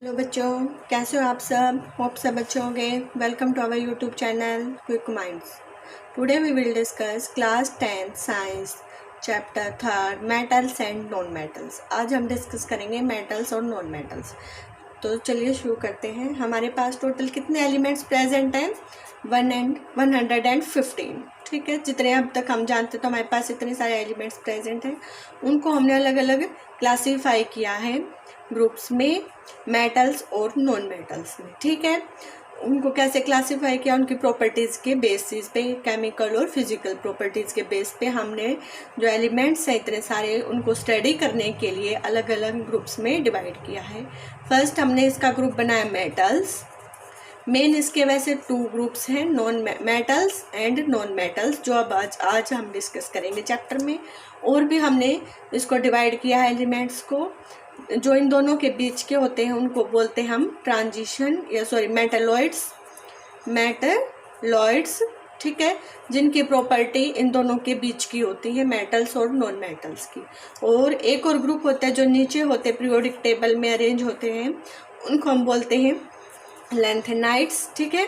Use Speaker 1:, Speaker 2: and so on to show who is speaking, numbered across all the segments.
Speaker 1: Hello बच्चों, कैसे हो आप सब? होप सब अच्छे होंगे। Welcome to our YouTube channel quick minds. Today we will discuss class 10 science chapter 3 metals and non metals. आज हम डिस्कस करेंगे मेटल्स और नॉन मेटल्स। तो चलिए शुरू करते हैं। हमारे पास टोटल कितने एलिमेंट्स प्रेजेंट हैं? 115। ठीक है, जितने अब तक हम जानते तो हमारे पास इतने सारे एलिमेंट्स प्रेजेंट हैं। उनको हमने अलग अलग क्लासीफाई किया है ग्रुप्स में, मेटल्स और नॉन मेटल्स में। ठीक है, उनको कैसे क्लासीफाई किया? उनकी प्रॉपर्टीज़ के बेसिस पे, केमिकल और फिजिकल प्रॉपर्टीज़ के बेस पे हमने जो एलिमेंट्स हैं इतने सारे, उनको स्टडी करने के लिए अलग अलग ग्रुप्स में डिवाइड किया है। फर्स्ट हमने इसका ग्रुप बनाया मेटल्स। मेन इसके वैसे 2 ग्रुप्स हैं, non metals and non metals, जो अब आज हम डिस्कस करेंगे चैप्टर में। और भी हमने इसको डिवाइड किया है एलिमेंट्स को। जो इन दोनों के बीच के होते हैं उनको बोलते हैं हम ट्रांजिशन मेटलॉइड्स। ठीक है, जिनकी प्रॉपर्टी इन दोनों के बीच की होती है, मेटल्स और नॉन मेटल्स की। और एक और ग्रुप होता है जो नीचे होते, पीरियोडिक टेबल में अरेंज होते हैं, उनको हम बोलते हैं लेंथेनाइड्स। ठीक है,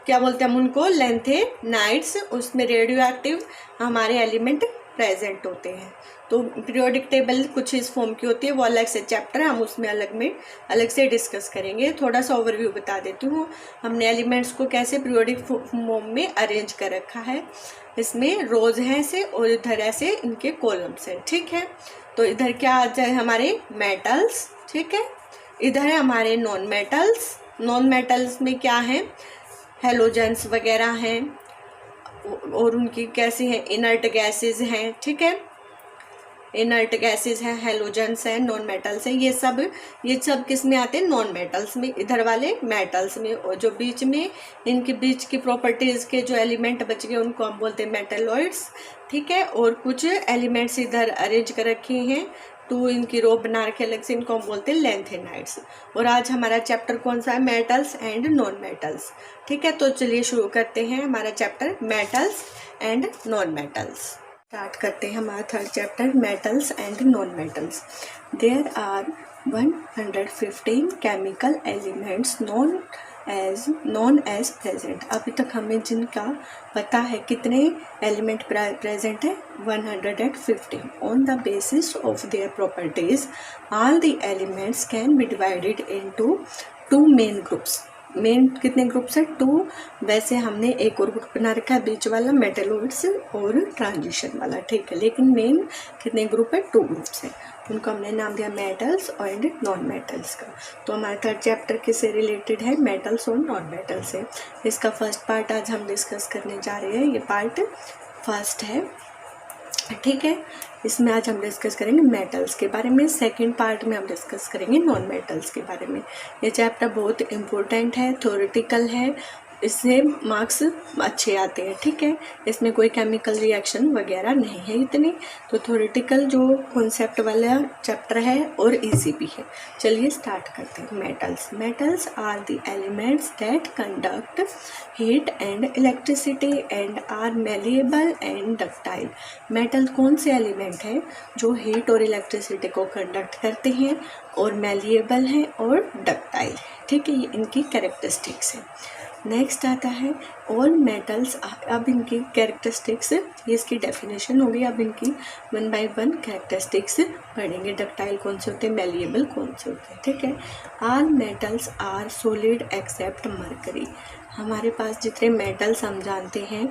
Speaker 1: क्या बोलते हैं हम उनको? लेंथेनाइड्स। उसमें रेडियो एक्टिव हमारे एलिमेंट प्रेजेंट होते हैं। तो पीरियोडिक टेबल कुछ इस फॉर्म की होती है, वो अलग से चैप्टर है, हम उसमें अलग से डिस्कस करेंगे। थोड़ा सा ओवरव्यू बता देती हूँ। हमने एलिमेंट्स को कैसे पीरियोडिक फॉर्म में अरेंज कर रखा है। इसमें रोज हैं ऐसे और इधर ऐसे इनके कॉलम्स हैं। ठीक है, तो इधर क्या आ जाए हमारे मेटल्स। ठीक है, इधर है हमारे नॉन मेटल्स। नॉन मेटल्स में क्या है? हेलोजेंस वगैरह हैं और उनकी कैसी हैं? इनर्ट गैसेज हैं। ठीक है, इनर्ट गैसेज हैं, हेलोजेंस हैं, नॉन मेटल्स हैं। ये सब किस में आते हैं? नॉन मेटल्स में। इधर वाले मेटल्स में। और जो बीच में, इनके बीच की प्रॉपर्टीज के जो एलिमेंट बच गए उनको हम बोलते हैं मेटलॉइड्स। ठीक है, और कुछ एलिमेंट्स इधर अरेंज कर रखे हैं, 2 इनकी रो बना रखे अलग से, इनको हम बोलते हैं लेंथेनाइड्स। और आज हमारा चैप्टर कौन सा है? Metals and non metals. ठीक है, तो चलिए शुरू करते हैं हमारा chapter metals and non metals. Start करते हैं हमारा 3rd chapter, metals and non metals. There are 115 chemical elements known as present. अभी तक हमें जिनका पता है कितने एलिमेंट प्रेजेंट है? 115। On the basis of their properties all the elements can be divided into 2 main groups. Main कितने groups हैं? 2। वैसे हमने एक और ग्रुप बना रखा है बीच वाला, मेटलॉइड्स और ट्रांजिशन वाला। ठीक है, लेकिन मेन कितने ग्रुप है? 2 ग्रुप्स हैं। उनको हमने नाम दिया मेटल्स एंड नॉन मेटल्स का। तो हमारा 3rd चैप्टर किससे रिलेटेड है? मेटल्स और नॉन मेटल्स से। इसका फर्स्ट पार्ट आज हम डिस्कस करने जा रहे हैं। ये पार्ट फर्स्ट है। ठीक है, इसमें आज हम डिस्कस करेंगे मेटल्स के बारे में। सेकंड पार्ट में हम डिस्कस करेंगे नॉन मेटल्स के बारे में। ये चैप्टर बहुत इम्पोर्टेंट है, थ्योरेटिकल है, इससे मार्क्स अच्छे आते हैं। ठीक है, इसमें कोई केमिकल रिएक्शन वगैरह नहीं है इतनी, तो थ्योरेटिकल जो कॉन्सेप्ट वाला चैप्टर है और इजी भी है। चलिए स्टार्ट करते हैं। Metals are the elements that conduct heat and electricity and are malleable and ductile. Metal कौन से एलिमेंट है जो हीट और इलेक्ट्रिसिटी को कंडक्ट करते हैं और मैलिएबल हैं और डक्टाइल है। ठीक है, ये इनकी कैरेक्टरिस्टिक्स है। नेक्स्ट आता है ऑल मेटल्स। अब इनकी कैरेक्टरिस्टिक्स, ये इसकी डेफिनेशन होगी। अब इनकी 1 by 1 कैरेक्टरिस्टिक्स पढ़ेंगे। डक्टाइल कौन से होते हैं, मैलिएबल कौन से होते हैं। ठीक है, all metals are solid except mercury. हमारे पास जितने मेटल्स हम जानते हैं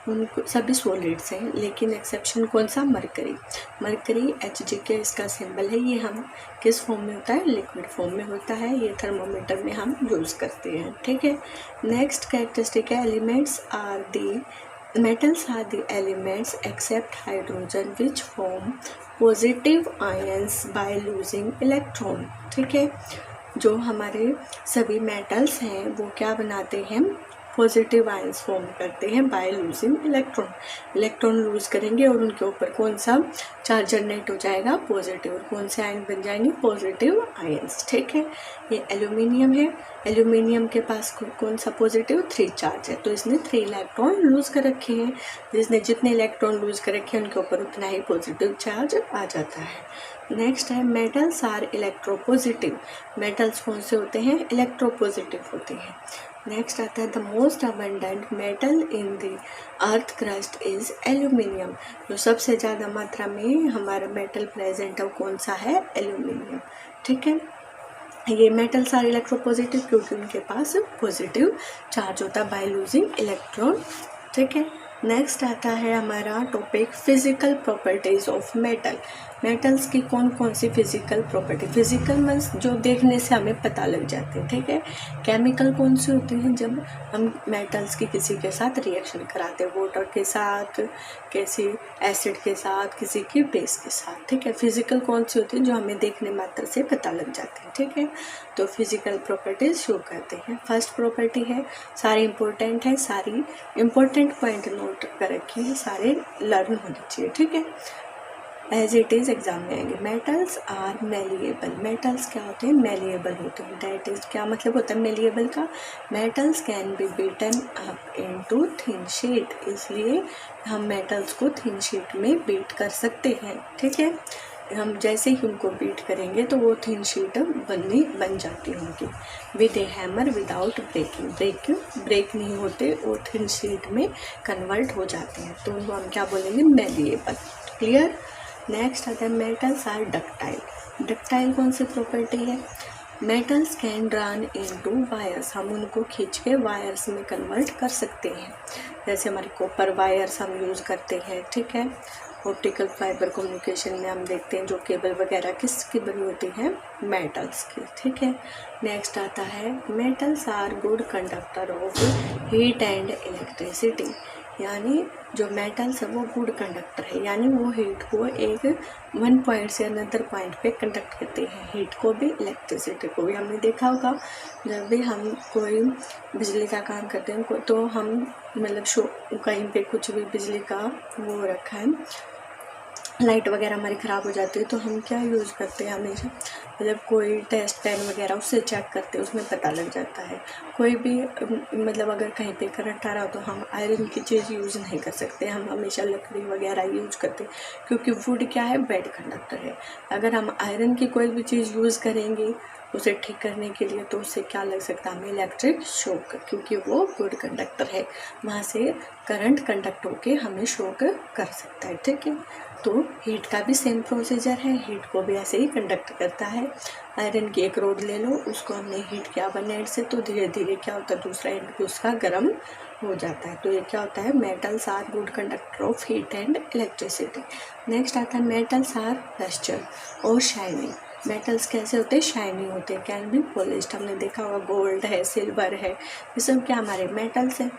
Speaker 1: उनको सभी सॉलिड्स हैं, लेकिन एक्सेप्शन कौन सा? मरकरी। मरकरी Hg के इसका सिंबल है। ये हम किस फॉर्म में होता है? लिक्विड फॉर्म में होता है। ये थर्मोमीटर में हम यूज़ करते हैं। ठीक है, नेक्स्ट कैरेक्टरिस्टिक है metals are the elements except hydrogen which form positive ions by losing electron. ठीक है, जो हमारे सभी मेटल्स हैं वो क्या बनाते हैं? पॉजिटिव आयंस फॉर्म करते हैं bye losing electron. Electron lose करेंगे और उनके ऊपर कौन सा चार्ज जनरेट हो जाएगा? पॉजिटिव। और कौन से आयन बन जाएंगे? Positive ions. ठीक है, ये एल्यूमिनियम है। एल्यूमिनियम के पास कौन सा पॉजिटिव? 3 चार्ज है, तो इसने 3 इलेक्ट्रॉन लूज कर रखे हैं। जिसने जितने इलेक्ट्रॉन लूज कर रखे हैं उनके ऊपर उतना ही पॉजिटिव चार्ज आ जाता है। नेक्स्ट है मेटल्स आर इलेक्ट्रोपॉजिटिव। मेटल्स कौन से होते हैं? इलेक्ट्रोपॉजिटिव होते हैं। नेक्स्ट आता है the most abundant metal in the earth crust is aluminium. जो सबसे ज़्यादा मात्रा में हमारा मेटल प्रेजेंट है वो कौन सा है? एल्यूमिनियम। ठीक है, ये मेटल्स आर इलेक्ट्रोपॉजिटिव क्योंकि उनके पास पॉजिटिव चार्ज होता है बाय लूजिंग इलेक्ट्रॉन। ठीक है, नेक्स्ट आता है हमारा topic physical properties of metal. Metals की कौन कौन सी फिजिकल प्रॉपर्टी? फिजिकल मीन्स जो देखने से हमें पता लग जाते हैं। ठीक है, केमिकल कौन से होते हैं? जब हम मेटल्स की किसी के साथ रिएक्शन कराते हैं, वाटर के साथ, किसी एसिड के साथ, किसी की बेस के साथ। ठीक है, फिजिकल कौन सी होती है? जो हमें देखने मात्र से पता लग जाते हैं। ठीक है, तो फिजिकल प्रॉपर्टीज शो करते हैं। फर्स्ट प्रॉपर्टी है, सारे इंपॉर्टेंट है, सारी इंपॉर्टेंट पॉइंट नोट कर रखिए, सारे लर्न होने चाहिए। ठीक है, एज इट इज एग्जाम में आएंगे। Metals are malleable. मेटल्स क्या होते हैं? मेलिएबल होते हैं। दैट इज क्या मतलब होता है मेलिएबल का? Metals can be beaten up into thin sheet. इसलिए हम मेटल्स को थिन शीट में बीट कर सकते हैं। ठीक है, हम जैसे ही उनको बीट करेंगे तो वो थिन शीट बन जाती होंगी। With a hammer without breaking, break नहीं होते, वो थिन शीट में कन्वर्ट हो जाते हैं, तो उनको हम क्या बोलेंगे? मेलिएबल। क्लियर। नेक्स्ट आता है मेटल्स आर डक्टाइल। डक्टाइल कौन सी प्रॉपर्टी है? Metals can run into wires. हम उनको खींच के वायर्स में कन्वर्ट कर सकते हैं। जैसे हमारे कॉपर वायर्स हम यूज़ करते हैं। ठीक है, ऑप्टिकल फाइबर कम्युनिकेशन में हम देखते हैं जो केबल वगैरह किसकी बनी होती है? मेटल्स की। ठीक है, नेक्स्ट आता है metals are good conductor of heat and electricity. यानी जो मेटल्स है वो गुड कंडक्टर है, यानी वो हीट को एक वन पॉइंट से अनदर पॉइंट पे कंडक्ट करते हैं, हीट को भी इलेक्ट्रिसिटी को भी। हमने देखा होगा जब भी हम कोई बिजली का काम करते हैं तो हम मतलब कहीं पे कुछ भी बिजली का वो रखा है, लाइट वगैरह हमारी ख़राब हो जाती है तो हम क्या यूज़ करते हैं हमेशा? मतलब कोई टेस्ट पेन वगैरह उससे चेक करते हैं, उसमें पता लग जाता है। कोई भी मतलब अगर कहीं पे करंट आ रहा हो तो हम आयरन की चीज़ यूज़ नहीं कर सकते, हम हमेशा लकड़ी वगैरह यूज़ करते हैं क्योंकि वुड क्या है? बैड कंडक्टर है। अगर हम आयरन की कोई भी चीज़ यूज़ करेंगे उसे ठीक करने के लिए तो उससे क्या लग सकता है? हमें इलेक्ट्रिक शॉक, क्योंकि वो गुड कंडक्टर है, वहाँ से करंट कंडक्ट होके हमें शॉक कर सकता है। ठीक है, तो हीट का भी सेम प्रोसीजर है, हीट को भी ऐसे ही कंडक्ट करता है। आयरन की एक रोड ले लो, उसको हमने हीट किया वन एंड से तो धीरे धीरे क्या होता है? दूसरा एंड भी उसका गर्म हो जाता है। तो ये क्या होता है? Metals are good conductor of heat and electricity. Next आता है मेटल्स आर लस्टर और शाइनिंग। मेटल्स कैसे होते हैं? शाइनिंग होते हैं, कैन बी पॉलिश्ड। हमने देखा होगा गोल्ड है, सिल्वर है, ये सब क्या हमारे मेटल्स हैं।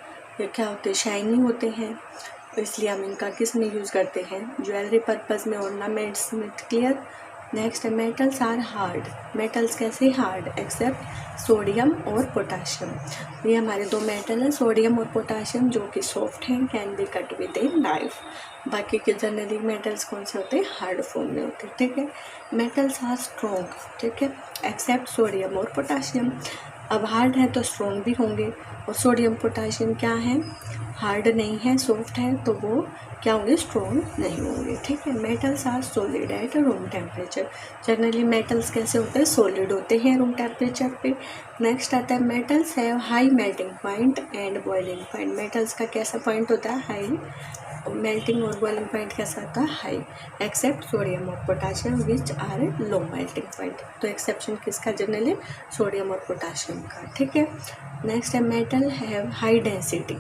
Speaker 1: ये क्या होते हैं? शाइनिंग होते हैं, इसलिए हम इनका किस में यूज़ करते हैं? ज्वेलरी पर्पस में, ऑर्नामेंट्स में। क्लियर। नेक्स्ट है मेटल्स आर हार्ड। मेटल्स कैसे हार्ड? एक्सेप्ट सोडियम और पोटाशियम। ये हमारे दो मेटल हैं, सोडियम और पोटाशियम, जो कि सॉफ्ट हैं, can be cut with a knife. बाकी के जनरली मेटल्स कौन से होते हैं? हार्ड फॉर्म में होते हैं। ठीक है, मेटल्स आर स्ट्रॉन्ग। ठीक है, एक्सेप्ट सोडियम और पोटाशियम। अब हार्ड है तो स्ट्रॉन्ग भी होंगे, और सोडियम पोटाशियम क्या है? हार्ड नहीं है, सॉफ्ट है, तो वो क्या होंगे? स्ट्रॉन्ग नहीं होंगे। ठीक है, metals are solid at room temperature. Generally metals कैसे होते हैं? सॉलिड होते हैं रूम टेम्परेचर पे। नेक्स्ट आता है metals have high melting point and boiling point. Metals का कैसा पॉइंट होता है? हाई। मेल्टिंग और बॉइलिंग पॉइंट कैसा होता है? हाई। एक्सेप्ट सोडियम और potassium which are low melting point. तो एक्सेप्शन किसका? जनरली सोडियम और पोटाशियम का। ठीक है, नेक्स्ट है मेटल हैव हाई डेंसिटी।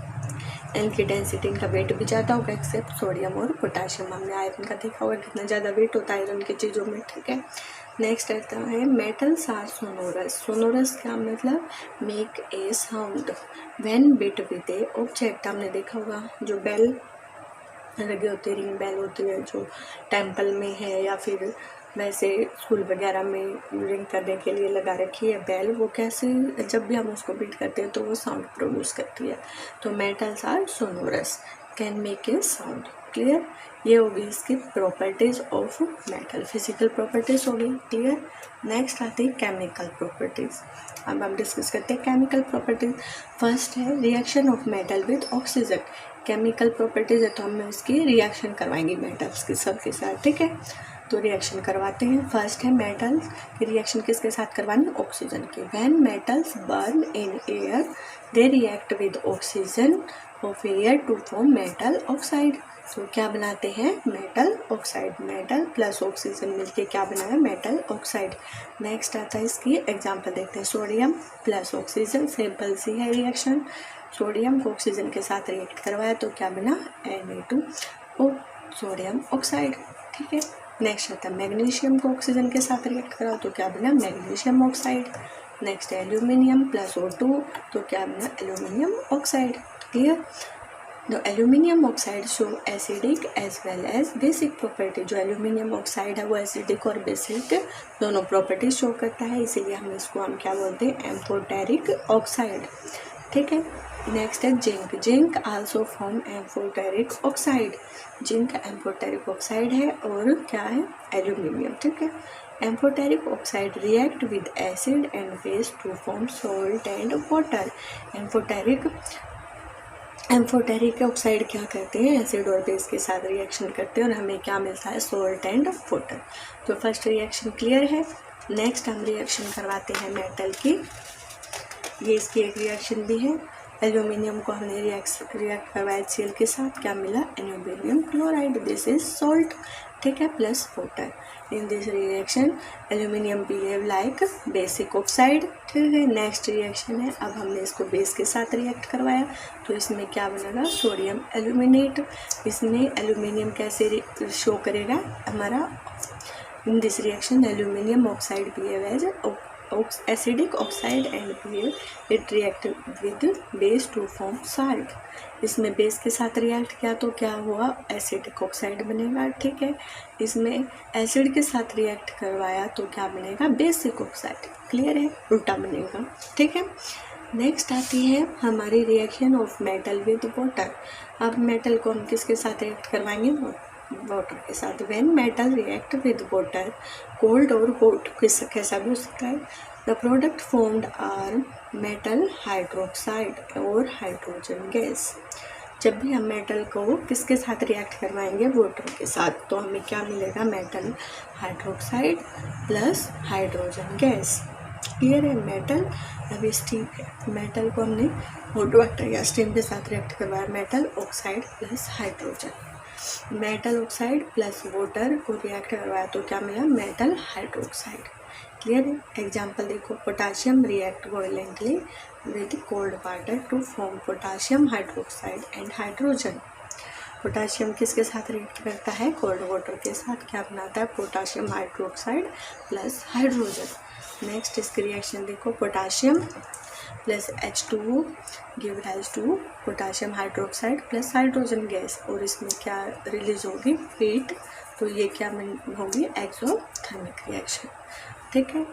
Speaker 1: इनकी डेंसिटी, इनका वेट भी ज़्यादा होगा एक्सेप्ट सोडियम और पोटाशियम। हमने आयरन का देखा होगा कितना ज़्यादा वेट होता है आयरन की चीज़ों में। ठीक है, नेक्स्ट आता है मेटल्स आर सोनोरस। सोनोरस का मतलब make a sound when beat with A object. हमने देखा होगा जो बेल लगे होते हैं, रिंग बेल होती है जो टेम्पल में है या फिर वैसे स्कूल वगैरह में रिंग करने के लिए लगा रखी है बेल, वो कैसे जब भी हम उसको बीट करते हैं तो वो साउंड प्रोड्यूस करती है। तो metals are sonorous, can make a sound. Clear. ये होगी इसकी properties of metal, physical properties होगी। क्लियर। नेक्स्ट आती है केमिकल प्रॉपर्टीज। अब हम डिस्कस करते हैं केमिकल प्रॉपर्टीज। फर्स्ट है reaction of metal with oxygen. Chemical properties है तो हम इसकी रिएक्शन करवाएंगे मेटल्स के सब के साथ। ठीक है, तो तो रिएक्शन करवाते हैं। फर्स्ट है मेटल की रिएक्शन किसके साथ करवानी, ऑक्सीजन की। When metals burn in air they react with oxygen of air to form metal oxide. तो क्या बनाते हैं, metal oxide. Metal plus oxygen मिलके क्या बनाया, मेटल ऑक्साइड। नेक्स्ट आता है इसकी एग्जांपल देखते हैं। सोडियम प्लस ऑक्सीजन, सिंपल सी है रिएक्शन। सोडियम को ऑक्सीजन के साथ रिएक्ट करवाया तो क्या बना, Na2O सोडियम ऑक्साइड। ठीक है। नेक्स्ट आता है मैग्नीशियम को ऑक्सीजन के साथ रिएक्ट करा तो क्या बना, मैग्नीशियम ऑक्साइड। नेक्स्ट है एल्यूमिनियम प्लस O2 तो क्या बना, aluminium oxide. Clear. The aluminium oxide show acidic as well as basic property। जो एल्यूमिनियम ऑक्साइड है वो एसिडिक और बेसिक दोनों प्रॉपर्टी शो करता है, इसीलिए हम इसको क्या बोलते हैं, एम्फोटेरिक ऑक्साइड। ठीक है। नेक्स्ट है zinc. Zinc also form amphoteric oxide. Zinc amphoteric oxide है और क्या है, एल्यूमिनियम। ठीक है। Amphoteric oxide react with acid and base to form salt and water. Amphoteric oxide क्या करते हैं, एसिड और बेस के साथ रिएक्शन करते हैं और हमें क्या मिलता है, सॉल्ट एंड वाटर। तो फर्स्ट रिएक्शन क्लियर है। नेक्स्ट हम रिएक्शन करवाते हैं मेटल की। ये इसकी एक रिएक्शन भी है। एल्यूमिनियम को हमने रिएक्ट करवाया HCl के साथ, क्या मिला, aluminium chloride. This is salt. ठीक है, plus water. In this reaction aluminium behave like basic oxide. ठीक है। नेक्स्ट रिएक्शन है, अब हमने इसको बेस के साथ रिएक्ट करवाया तो इसमें क्या बनेगा, सोडियम एल्यूमिनेट। इसमें एल्यूमिनियम कैसे शो करेगा हमारा, in this reaction aluminium oxide behave as acidic oxide and it react with base to form salt। इसमें बेस के साथ रिएक्ट किया तो क्या हुआ, एसिडिक ऑक्साइड बनेगा। ठीक है। इसमें एसिड के साथ रिएक्ट करवाया तो क्या बनेगा, बेसिक ऑक्साइड। क्लियर है, उल्टा बनेगा। ठीक है। नेक्स्ट आती है हमारी reaction of metal with water. अब मेटल को हम किसके साथ रिएक्ट करवाएंगे, वाटर के साथ। When metal react with water cold और हॉट, कैसा भी हो सकता है, the product formed are metal hydroxide और हाइड्रोजन गैस। जब भी हम मेटल को किसके साथ रिएक्ट करवाएंगे, वाटर के साथ, तो हमें क्या मिलेगा, metal hydroxide plus hydrogen gas. Clear है। मेटल अभी स्टीम है, मेटल को हमने हॉट वाटर या स्टीम के साथ रिएक्ट करवाया, metal oxide plus hydrogen. Metal oxide plus water को रिएक्ट करवाया तो क्या मिला, मेटल हाइड्रोक्साइड। क्लियर है। एग्जाम्पल देखो, potassium react violently with cold water to form potassium hydroxide and hydrogen. Potassium किसके साथ रिएक्ट करता है, कोल्ड वाटर के साथ, क्या बनाता है, potassium hydroxide plus hydrogen. Next इसकी रिएक्शन देखो, potassium plus H2O give rise to potassium hydroxide plus hydrogen gas, और इसमें क्या रिलीज होगी, हीट। तो ये क्या होगी, एक्सोथर्मिक रिएक्शन। ठीक है।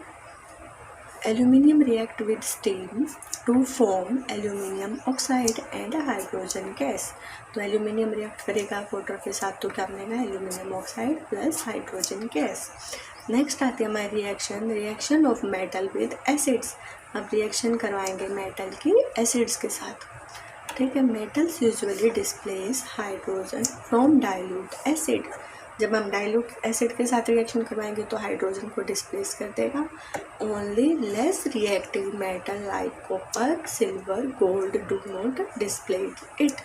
Speaker 1: Aluminium react with steam to form aluminium oxide and hydrogen gas. तो एल्यूमिनियम रिएक्ट करेगा वाटर के साथ तो क्या बनेगा, aluminium oxide plus hydrogen gas. Next आती है हमारी reaction of metal with acids. अब रिएक्शन करवाएंगे मेटल की एसिड्स के साथ। ठीक है। Metals usually displace hydrogen from dilute acid. जब हम डाइल्यूट एसिड के साथ रिएक्शन करवाएंगे तो हाइड्रोजन को डिस्प्लेस कर देगा। Only less reactive metal like copper, silver, gold do not display it.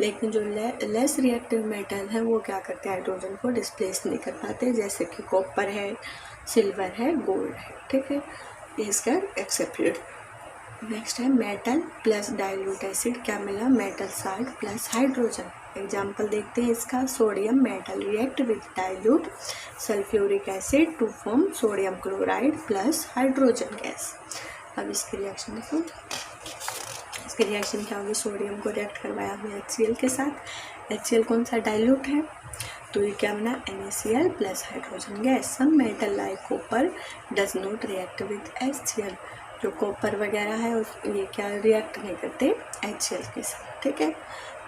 Speaker 1: लेकिन जो लेस रिएक्टिव मेटल है वो क्या करते हैं, हाइड्रोजन को डिस्प्लेस नहीं कर पाते, जैसे कि कॉपर है, सिल्वर है, गोल्ड है। ठीक है, इसका एक्सेप्टेड। नेक्स्ट है मेटल प्लस डाइल्यूट एसिड, क्या मिला, metal salt plus hydrogen. Example देखते हैं इसका, sodium metal react with dilute sulphuric acid to form sodium chloride plus hydrogen gas. अब इसकी रिएक्शन देखो, इसकी रिएक्शन क्या होगी, सोडियम को रिएक्ट करवाया हमने HCl के साथ। HCl कौन सा, डाइल्यूट है, तो ये क्या बना, NaCl plus hydrogen gas. Some metal like copper does not react with HCl। जो कॉपर वगैरह है ये क्या रिएक्ट नहीं करते HCl के साथ। ठीक है।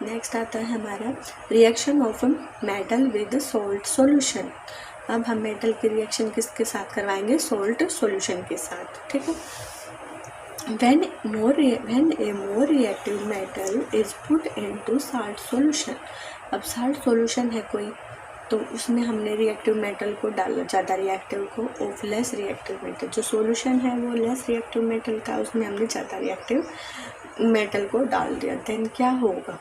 Speaker 1: नेक्स्ट आता है हमारा reaction of metal with salt solution. अब हम मेटल की रिएक्शन किसके साथ करवाएंगे, सॉल्ट सॉल्यूशन के साथ। ठीक है। when a more reactive metal is put into salt solution। अब salt solution है कोई, तो उसमें हमने रिएक्टिव मेटल को डाला, ज़्यादा रिएक्टिव को, ऑफ लेस रिएक्टिव मेटल। जो सॉल्यूशन है वो लेस रिएक्टिव मेटल था, उसमें हमने ज़्यादा रिएक्टिव मेटल को डाल दिया। देन क्या होगा,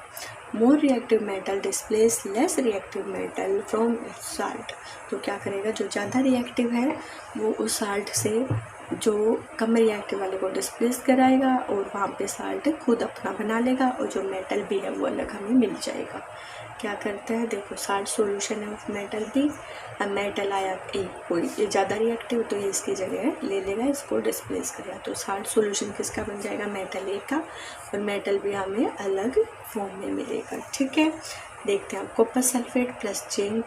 Speaker 1: more reactive metal displace less reactive metal from salt. तो क्या करेगा, जो ज़्यादा रिएक्टिव है वो उस साल्ट से जो कम रिएक्टिव वाले को डिस्प्लेस कराएगा और वहाँ पे साल्ट खुद अपना बना लेगा और जो मेटल भी है वो अलग हमें मिल जाएगा। क्या करता है, देखो साल्ट सॉल्यूशन है ऑफ मेटल बी, अब मेटल आया एक, कोई ये ज़्यादा रिएक्टिव तो ये इसकी जगह ले लेगा, इसको डिस्प्लेस करेगा। तो साल्ट सॉल्यूशन किसका बन जाएगा, मेटल ए का, और मेटल भी हमें अलग फॉर्म में मिलेगा। ठीक है, देखते हैं कॉपर सल्फेट प्लस जिंक।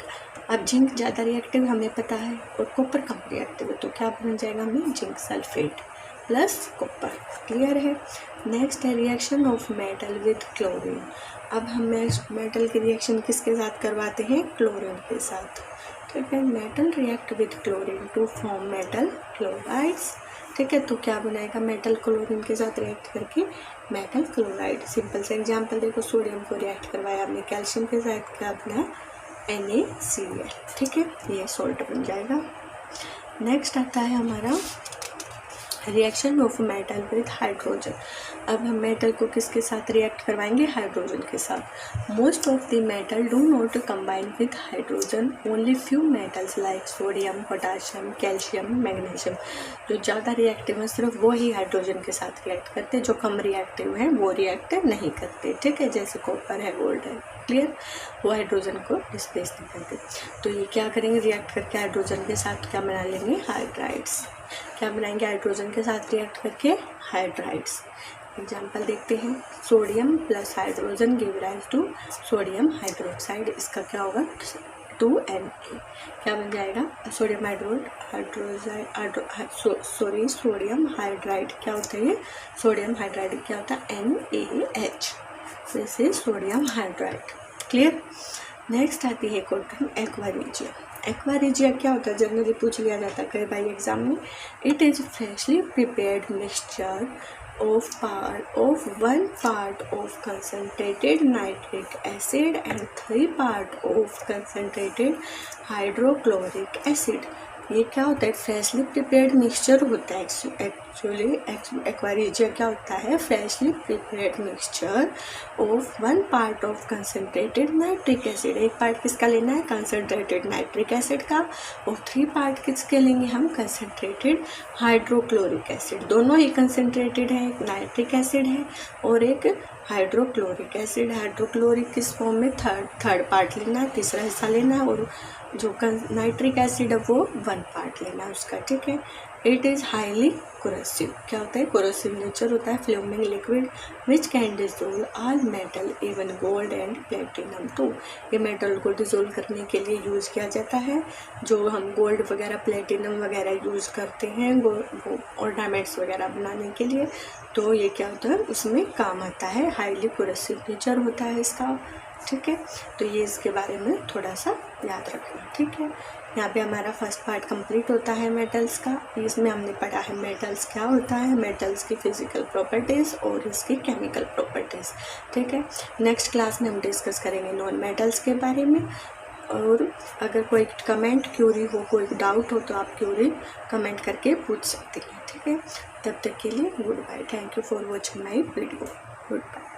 Speaker 1: अब जिंक ज़्यादा रिएक्टिव हमें पता है और कॉपर कम रिएक्टिव है, तो क्या बन जाएगा हमें, zinc sulphate plus copper. Clear है। नेक्स्ट है reaction of metal with chlorine. अब हम मेटल की रिएक्शन किसके साथ करवाते हैं, क्लोरीन के साथ। ठीक है, metal react with chlorine to form metal chlorides. ठीक है, तो क्या बनाएगा, मेटल क्लोरीन के साथ रिएक्ट करके मेटल क्लोराइड। सिंपल से एग्जांपल देखो, सोडियम को रिएक्ट करवाया हमने कैल्शियम के साथ, क्या बना, NaCl। ठीक है, ये सॉल्ट बन जाएगा। नेक्स्ट आता है हमारा reaction of metal with hydrogen. अब हम मेटल को किसके साथ रिएक्ट करवाएंगे, हाइड्रोजन के साथ। Most of the metal do not combine with hydrogen, only few metals like sodium, potassium, calcium, magnesium. जो ज़्यादा रिएक्टिव है सिर्फ वो ही हाइड्रोजन के साथ रिएक्ट करते हैं, जो कम रिएक्टिव है वो रिएक्ट नहीं करते। ठीक है, जैसे कॉपर है, गोल्ड है। क्लियर, वो हाइड्रोजन को डिस्प्लेस नहीं करते। तो ये क्या करेंगे, रिएक्ट करके हाइड्रोजन के साथ क्या बना लेंगे, हाइड्राइड्स। क्या बनाएंगे, हाइड्रोजन के साथ रिएक्ट करके हाइड्राइड्स। एग्जाम्पल देखते हैं, sodium plus hydrogen give rise to sodium hydroxide. इसका क्या होगा, 2Na। क्या बन जाएगा, सोडियम सोडियम हाइड्राइड क्या होता है, ये सोडियम हाइड्राइड क्या होता है, NaH। This is sodium hydride. Clear. Next आती है question aqua regia. Aqua regia क्या होता है, जनरली पूछ लिया जाता है कई बार एग्जाम में। It is freshly prepared mixture of 1 part of concentrated nitric acid and 3 part of concentrated hydrochloric acid। ये क्या होता है, फ्रेशली प्रिपेयर्ड मिक्सचर होता है। एक्चुअली एक्वा रिजिया क्या होता है, freshly prepared mixture of 1 part of concentrated nitric acid. एक पार्ट किसका लेना है, कंसनट्रेटेड नाइट्रिक एसिड का, और 3 पार्ट किसके लेंगे हम, कंसनट्रेटेड हाइड्रोक्लोरिक एसिड। दोनों ही कंसनट्रेटेड है, एक नाइट्रिक एसिड है और एक हाइड्रोक्लोरिक एसिड। हाइड्रोक्लोरिक किस फॉर्म में, थर्ड पार्ट लेना है, तीसरा हिस्सा लेना है, और जो नाइट्रिक एसिड है वो 1 पार्ट लेना है उसका। ठीक है, इट इज़ हाईली कोरोसिव। क्या होता है, कोरोसिव नेचर होता है। Fuming liquid which can dissolve all metal even gold and platinum. तो ये मेटल को डिजोल्व करने के लिए यूज़ किया जाता है। जो हम गोल्ड वगैरह, प्लेटिनम वगैरह यूज़ करते हैं वो ऑर्नामेंट्स वगैरह बनाने के लिए, तो ये क्या होता है, उसमें काम आता है। हाईली कोरोसिव नेचर होता है इसका। ठीक है, तो ये इसके बारे में थोड़ा सा याद रखना। ठीक है, यहाँ पे हमारा फर्स्ट पार्ट कंप्लीट होता है मेटल्स का। इसमें हमने पढ़ा है मेटल्स क्या होता है, मेटल्स की फिजिकल प्रॉपर्टीज़ और इसकी केमिकल प्रॉपर्टीज़। ठीक है, नेक्स्ट क्लास में हम डिस्कस करेंगे नॉन मेटल्स के बारे में। और अगर कोई कमेंट क्यूरी हो, कोई डाउट हो, तो आप क्यूरी कमेंट करके पूछ सकते हैं। ठीक है, तब तक के लिए good bye. Thank you for watching my video. Good bye.